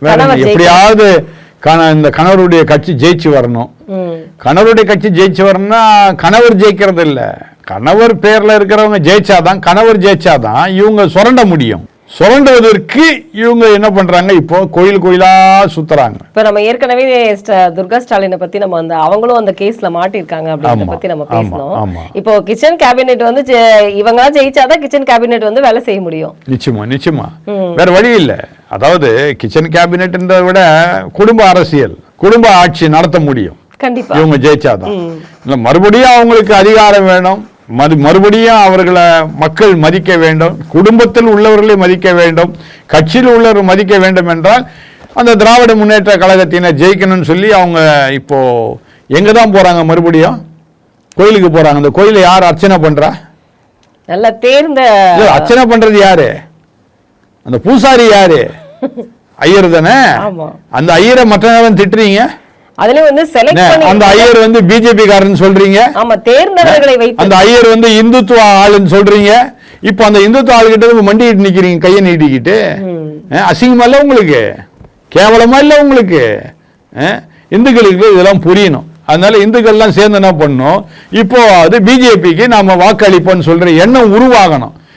எப்படியாவது இந்த கணவருடைய கட்சி ஜெயிச்சு வரணும். கணவருடைய கட்சி ஜெயிச்சு வரணும்னா கணவர் ஜெயிக்கிறது இல்ல, கணவர் பேர்ல இருக்கிறவங்க ஜெயிச்சாதான், கணவர் ஜெயிச்சாதான் இவங்க சுரண்ட முடியும். சுரண்டுவதற்கு இவங்க என்ன பண்றாங்க, இப்போ கோயில் கோயிலா சுத்துறாங்க. இப்ப நம்ம ஏற்கனவே துர்கா ஸ்டாலினை பத்தி நம்ம அவங்களும் அந்த கேஸ்ல மாட்டிருக்காங்க அப்படின்றத பத்தி நம்ம பேசணும். இப்போ கிச்சன் கேபினெட் வந்து இவங்க ஜெயிச்சாதான் கிச்சன் கேபினெட் வந்து வேலை செய்ய முடியும். நிச்சயமா நிச்சயமா வேற வழி இல்ல. அதாவது கிச்சன் கேபினெட்ன்றதை விட குடும்ப அரசியல், குடும்ப ஆட்சி நடத்த முடியும் கண்டிப்பா இவங்க ஜெயிச்சாதான். இல்ல மறுபடியும் அவங்களுக்கு அதிகாரம் வேணும், மறுபடியும் அவர்களை மக்கள் மதிக்க வேண்டும், குடும்பத்தில் உள்ளவர்களை மதிக்க வேண்டும், கட்சியில் உள்ளவர்கள் மதிக்க வேண்டும் என்றால் அந்த திராவிட முன்னேற்ற கழகத்தினர் ஜெயிக்கணும்னு சொல்லி அவங்க இப்போ எங்க தான் போறாங்க, மறுபடியும் கோயிலுக்கு போறாங்க. அந்த கோயிலை யார் அர்ச்சனை பண்றா? நல்ல தேர்ந்த அர்ச்சனை பண்றது யாரு? அந்த பூசாரி யாரு? ஐயர் தானே. அந்த ஐயரை மற்ற நேரம் திட்டுறீங்க, அதுல வந்து அந்த ஐயர் வந்து பிஜேபி காரன் சொல்றீங்க. ஆமா, தேர்ந்தவர்களை வைத்து அந்த ஐயர் வந்து இந்துத்துவ ஆளுன்னு சொல்றீங்க. இப்போ அந்த இந்துத்துவ ஆளுகிட்ட மண்டிட்டு நிக்கிறீங்க, கையை நீட்டிக்கிட்டு. அசிங்கமா இல்ல உங்களுக்கு? கேவலமா இல்ல உங்களுக்கு? இந்துக்களுக்கு இதெல்லாம் புரியணும். அதனால இந்துக்கள்லாம் சேர்ந்து என்ன பண்ணணும், இப்போ அது பிஜேபிக்கு நாம வாக்களிப்போம்னு சொல்ற எண்ணம் உருவாகணும்.